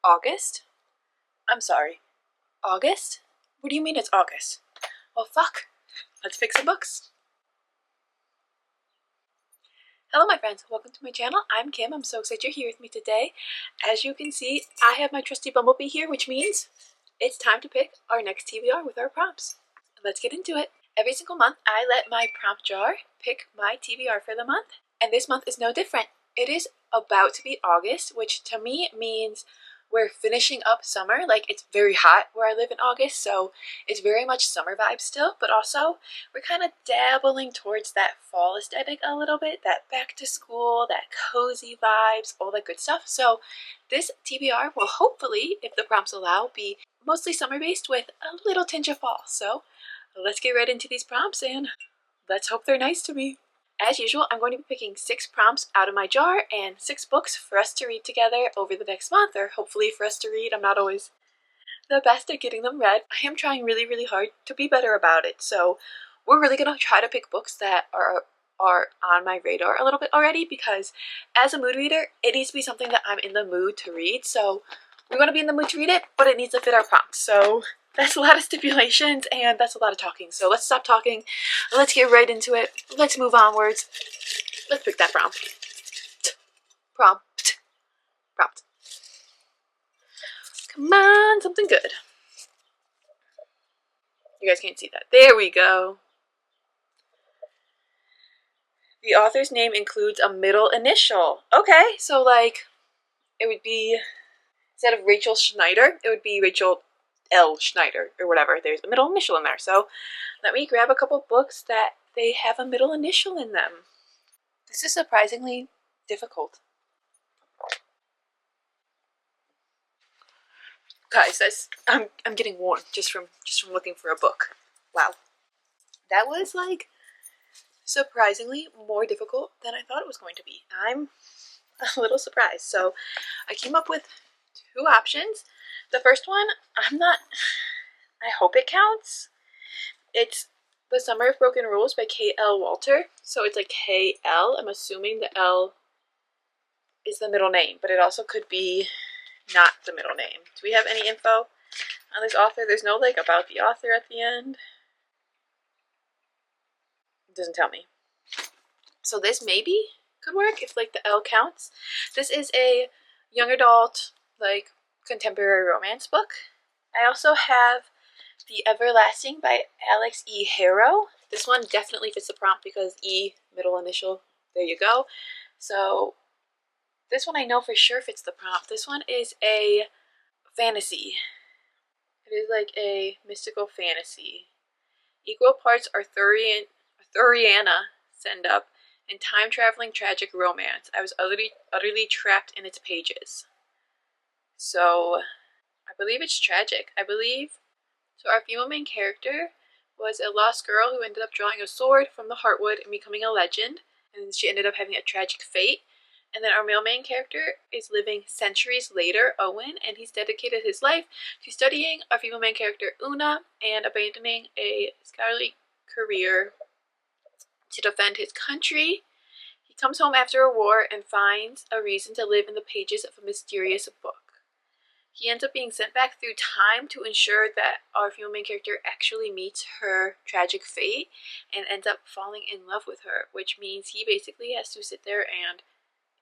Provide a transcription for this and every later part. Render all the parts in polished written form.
August? I'm sorry. August? What do you mean it's August? Well, fuck. Let's pick some books. Hello my friends, welcome to my channel. I'm Kim. I'm so excited you're here with me today. As you can see, I have my trusty Bumblebee here, which means it's time to pick our next TBR with our prompts. Let's get into it. Every single month, I let my prompt jar pick my TBR for the month, and this month is no different. It is about to be August, which to me means we're finishing up summer. Like, it's very hot where I live in August, so it's very much summer vibes still, but also we're kind of dabbling towards that fall aesthetic a little bit, that back to school, that cozy vibes, all that good stuff. So this TBR will hopefully, if the prompts allow, be mostly summer based with a little tinge of fall. So let's get right into these prompts and let's hope they're nice to me. As usual, I'm going to be picking 6 prompts out of my jar and 6 books for us to read together over the next month, or hopefully for us to read. I'm not always the best at getting them read. I am trying really hard to be better about it, so we're really going to try to pick books that are on my radar a little bit already, because as a mood reader, it needs to be something that I'm in the mood to read. So we want to be in the mood to read it, but it needs to fit our prompts. So that's a lot of stipulations and that's a lot of talking. So let's stop talking. Let's get right into it. Let's move onwards. Let's pick that prompt. Prompt. Come on, something good. You guys can't see that. There we go. The author's name includes a middle initial. Okay, so like it would be, instead of Rachel Schneider, it would be Rachel L. Schneider or whatever. There's a middle initial in there. So let me grab a couple books that they have a middle initial in them. This is surprisingly difficult. Guys, I'm getting warm just from looking for a book. Wow. That was like surprisingly more difficult than I thought it was going to be. I'm a little surprised. So I came up with 2 options. The first one, I hope it counts. It's The Summer of Broken Rules by K.L. Walter. So it's like K.L. I'm assuming the L is the middle name, but it also could be not the middle name. Do we have any info on this author? There's no like about the author at the end. It doesn't tell me. So this maybe could work if like the L counts. This is a young adult, like contemporary romance book. I also have The Everlasting by Alex E. Harrow. This one definitely fits the prompt because E, middle initial, there you go. So this one I know for sure fits the prompt. This one is a fantasy. It is like a mystical fantasy. Equal parts Arthuriana send up and time-traveling tragic romance. I was utterly trapped in its pages. So I believe it's tragic. So our female main character was a lost girl who ended up drawing a sword from the heartwood and becoming a legend, and she ended up having a tragic fate. And then our male main character is living centuries later, Owen, and he's dedicated his life to studying our female main character, Una, and abandoning a scholarly career to defend his country. He comes home after a war and finds a reason to live in the pages of a mysterious book. He ends up being sent back through time to ensure that our female main character actually meets her tragic fate and ends up falling in love with her, which means he basically has to sit there and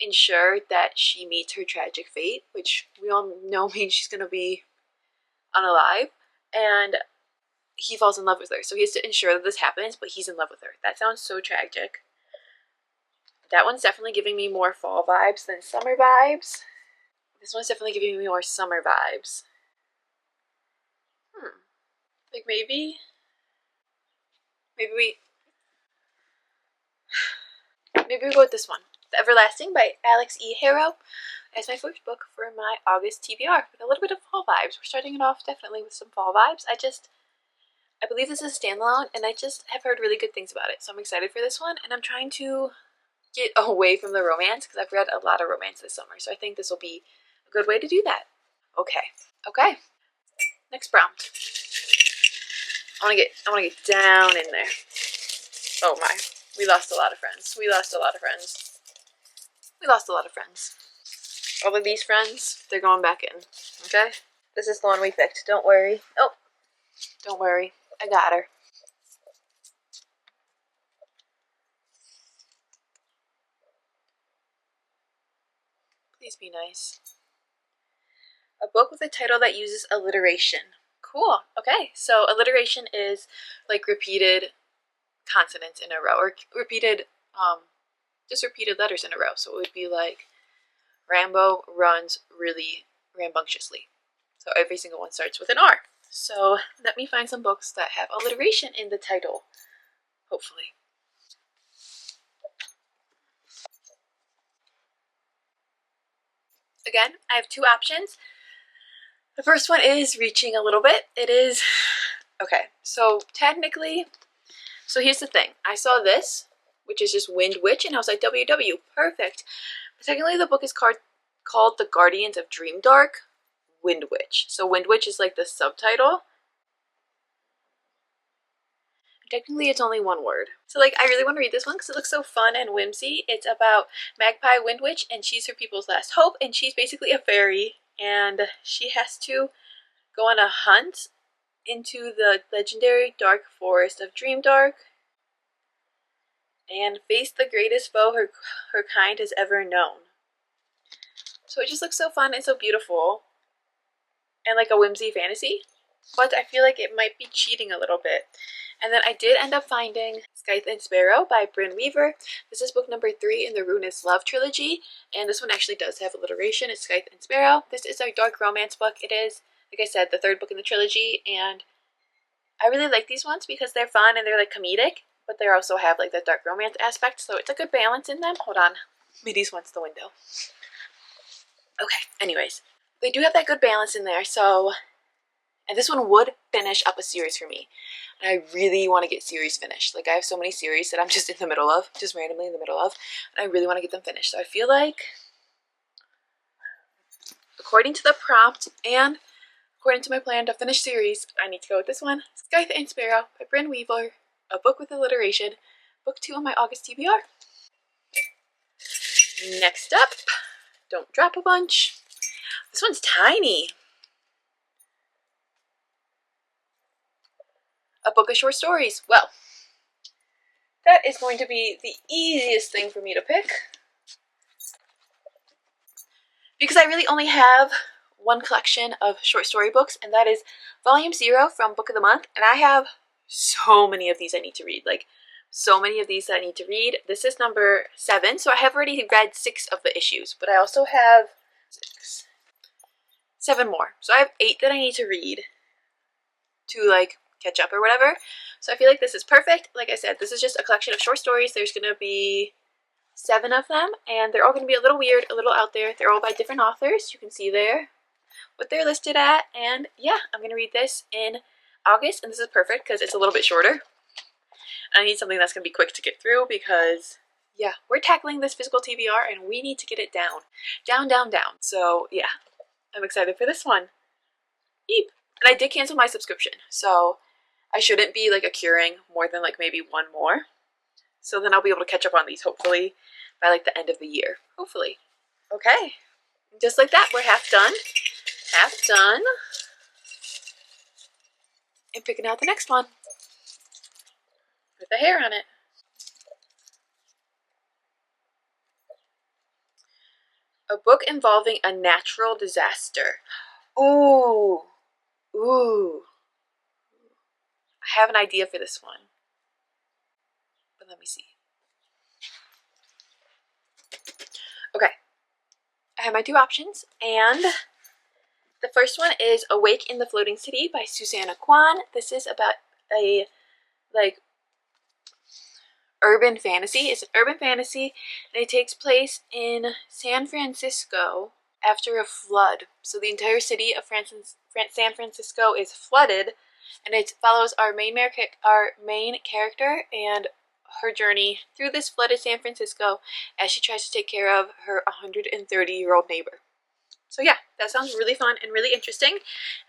ensure that she meets her tragic fate, which we all know means she's going to be unalive, and he falls in love with her. So he has to ensure that this happens, but he's in love with her. That sounds so tragic. That one's definitely giving me more fall vibes than summer vibes. This one's definitely giving me more summer vibes. Like maybe we go with this one. The Everlasting by Alex E. Harrow as my first book for my August TBR with a little bit of fall vibes. We're starting it off definitely with some fall vibes. I believe this is a standalone, and I just have heard really good things about it. So I'm excited for this one, and I'm trying to get away from the romance because I've read a lot of romance this summer. So I think this will be a good way to do that. Okay. Next prompt. I want to get down in there. Oh my. We lost a lot of friends. All of these friends, they're going back in. Okay? This is the one we picked. Don't worry. Oh, don't worry. I got her. Please be nice. A book with a title that uses alliteration. Cool. Okay, so alliteration is like repeated consonants in a row, or repeated, just repeated letters in a row. So it would be like Rambo runs really rambunctiously. So every single one starts with an R. So let me find some books that have alliteration in the title, hopefully. Again, I have two options. The first one is reaching a little bit. It is, okay, so technically, so here's the thing. I saw this, which is just Wind Witch, and I was like, WW, perfect. But technically the book is called The Guardians of Dreamdark, Wind Witch. So Wind Witch is like the subtitle. Technically it's only one word. So like, I really want to read this one because it looks so fun and whimsy. It's about Magpie Wind Witch, and she's her people's last hope, and she's basically a fairy, and she has to go on a hunt into the legendary dark forest of Dreamdark and face the greatest foe her kind has ever known. So it just looks so fun and so beautiful and like a whimsy fantasy, but I feel like it might be cheating a little bit. And then I did end up finding Scythe and Sparrow by Brynne Weaver. This is book number 3 in the Ruinous Love trilogy, and this one actually does have alliteration. It's Scythe and Sparrow. This is a dark romance book. It is, like I said, the 3rd book in the trilogy, and I really like these ones because they're fun and they're like comedic, but they also have like that dark romance aspect, so it's a good balance in them. Hold on, Middy's wants the window. Okay, anyways, they do have that good balance in there, so, and this one would finish up a series for me. And I really want to get series finished. Like, I have so many series that I'm just in the middle of, just randomly in the middle of, and I really want to get them finished. So I feel like, according to the prompt and according to my plan to finish series, I need to go with this one, Scythe and Sparrow by Brynne Weaver, a book with alliteration, book 2 on my August TBR. Next up, Don't Drop a Bunch. This one's tiny. A book of short stories. Well, that is going to be the easiest thing for me to pick, because I really only have one collection of short story books, and that is Volume 0 from Book of the Month, and I have so many of these I need to read, like so many of these that I need to read. This is number 7, so I have already read 6 of the issues, but I also have 7 more, so I have 8 that I need to read to like catch up or whatever. So I feel like this is perfect. Like I said, this is just a collection of short stories. There's gonna be 7 of them, and they're all gonna be a little weird, a little out there. They're all by different authors. You can see there what they're listed at, and yeah, I'm gonna read this in August, and this is perfect because it's a little bit shorter. I need something that's gonna be quick to get through because yeah, we're tackling this physical TBR and we need to get it down. Down, down, down. So yeah, I'm excited for this one. Yeep. And I did cancel my subscription, so I shouldn't be like accruing more than like maybe 1 more. So then I'll be able to catch up on these hopefully by like the end of the year. Hopefully. Okay. Just like that, we're half done. Half done. And picking out the next one. With the hair on it. A book involving a natural disaster. Ooh. Ooh. I have an idea for this one. But let me see. Okay. I have my 2 options, and the first one is Awake in the Floating City by Susanna Kwan. This is about a like urban fantasy. It's an urban fantasy, and it takes place in San Francisco after a flood. So the entire city of San Francisco is flooded, and it follows our main character and her journey through this flooded San Francisco as she tries to take care of her 130-year-old neighbor. So yeah, that sounds really fun and really interesting.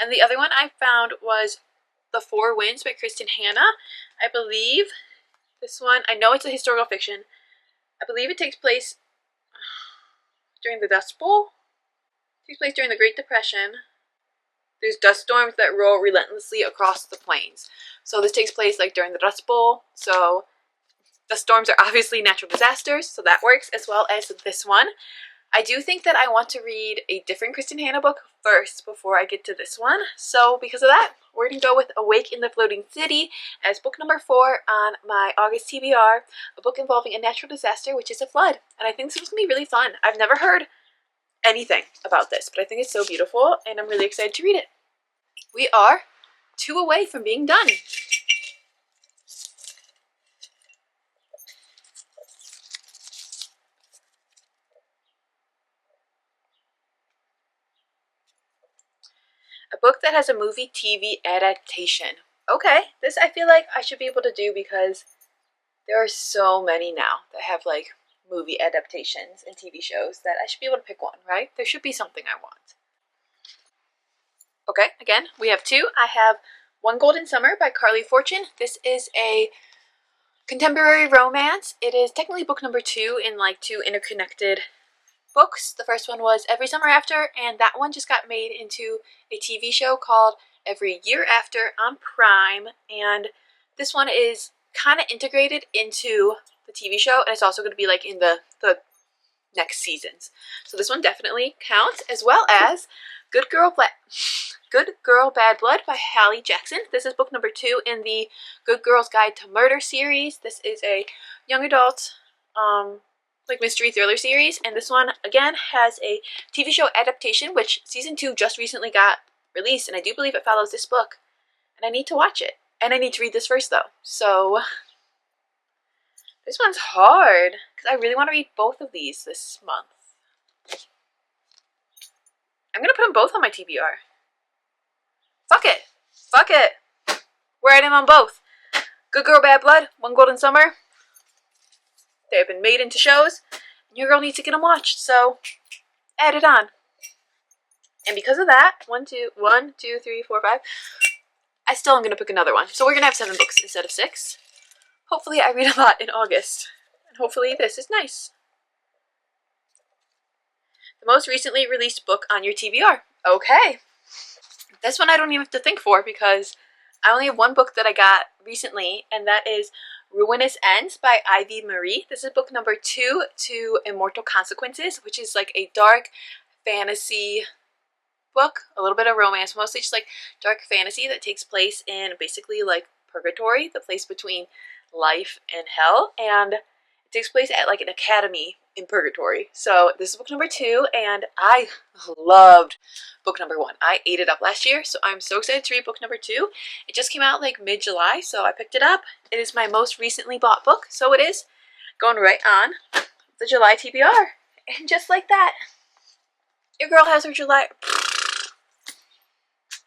And the other one I found was The Four Winds by Kristen Hanna. I believe this one, I know it's a historical fiction. I believe it takes place during the Dust Bowl. Takes place during the Great Depression. There's dust storms that roll relentlessly across the plains. So this takes place like during the Dust Bowl. So the storms are obviously natural disasters, so that works, as well as this one. I do think that I want to read a different Kristen Hanna book first before I get to this one. So because of that, we're going to go with Awake in the Floating City as book number 4 on my August TBR, a book involving a natural disaster, which is a flood. And I think this is going to be really fun. I've never heard anything about this, but I think it's so beautiful, and I'm really excited to read it. We are 2 away from being done. A book that has a movie TV adaptation. Okay, this I feel like I should be able to do because there are so many now that have like movie adaptations and TV shows that I should be able to pick one, right? There should be something I want. Okay, again, we have 2. I have One Golden Summer by Carly Fortune. This is a contemporary romance. It is technically book number 2 in like 2 interconnected books. The first one was Every Summer After, and that one just got made into a TV show called Every Year After on Prime, and this one is kind of integrated into the TV show, and it's also going to be like in the next seasons. So this one definitely counts, as well as Good Girl Bad Blood by Hallie Jackson. This is book number 2 in the Good Girl's Guide to Murder series. This is a young adult like mystery thriller series, and this one again has a TV show adaptation, which season 2 just recently got released, and I do believe it follows this book, and I need to watch it, and I need to read this first though. So this one's hard because I really want to read both of these this month. I'm gonna put them both on my TBR. Fuck it, we're adding on both. Good Girl Bad Blood, One Golden Summer. They have been made into shows, and your girl needs to get them watched, so add it on. And because of that, 1, 2, 3, 4, 5, I still am going to pick another one. So we're going to have 7 books instead of 6. Hopefully I read a lot in August, and hopefully this is nice. The most recently released book on your TBR. Okay. This one I don't even have to think for because I only have one book that I got recently, and that is Ruinous Ends by Ivy Marie. This is book number 2 to Immortal Consequences, which is like a dark fantasy book, a little bit of romance, mostly just like dark fantasy that takes place in basically like purgatory, the place between life and hell, and it takes place at like an academy in purgatory. So this is book number 2, and I loved book number 1. I ate it up last year, so I'm so excited to read book number 2. It just came out like mid-July, so I picked it up. It is my most recently bought book, so it is going right on the July TBR. And just like that, your girl has her July...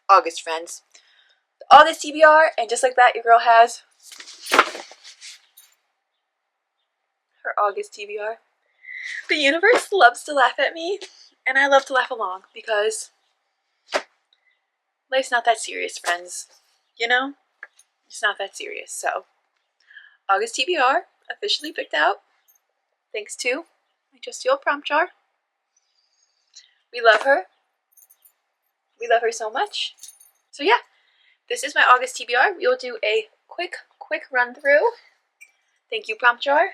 August, friends. The August TBR, and just like that, your girl has her August TBR. The universe loves to laugh at me, and I love to laugh along because life's not that serious, friends. You know? It's not that serious. So, August TBR officially picked out, thanks to my trusty old prompt jar. We love her. We love her so much. So yeah, this is my August TBR. We will do a quick run through. Thank you, prompt jar,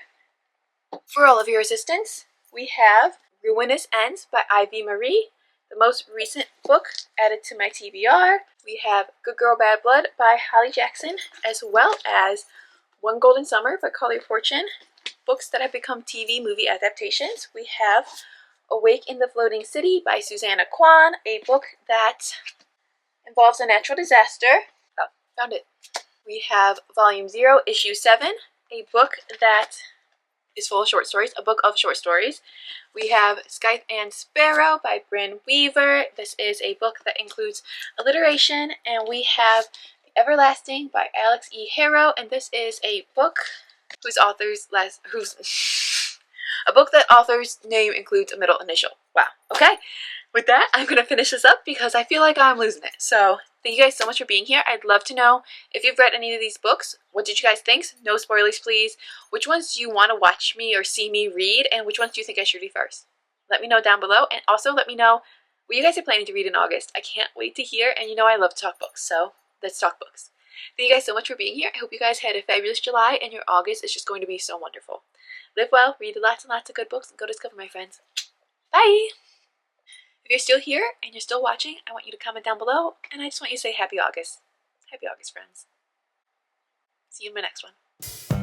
for all of your assistance. We have Ruinous Ends by Ivy Marie, the most recent book added to my TBR. We have Good Girl Bad Blood by Hallie Jackson, as well as One Golden Summer by Carly Fortune, books that have become TV movie adaptations. We have Awake in the Floating City by Susanna Kwan, a book that involves a natural disaster. Oh, found it. We have Volume 0, Issue 7, a book that is full of short stories, a book of short stories. We have Scythe and Sparrow by Bryn Weaver. This is a book that includes alliteration. And we have The Everlasting by Alex E. Harrow, and this is a book a book that author's name includes a middle initial. Wow. Okay. With that, I'm going to finish this up because I feel like I'm losing it. So, thank you guys so much for being here. I'd love to know if you've read any of these books. What did you guys think? No spoilers, please. Which ones do you want to watch me or see me read? And which ones do you think I should read first? Let me know down below. And also let me know what you guys are planning to read in August. I can't wait to hear, and you know I love to talk books, so let's talk books. Thank you guys so much for being here. I hope you guys had a fabulous July, and your August is just going to be so wonderful. Live well, read lots and lots of good books, and go discover, my friends. Bye! If you're still here and you're still watching, I want you to comment down below, and I just want you to say Happy August. Happy August, friends. See you in my next one.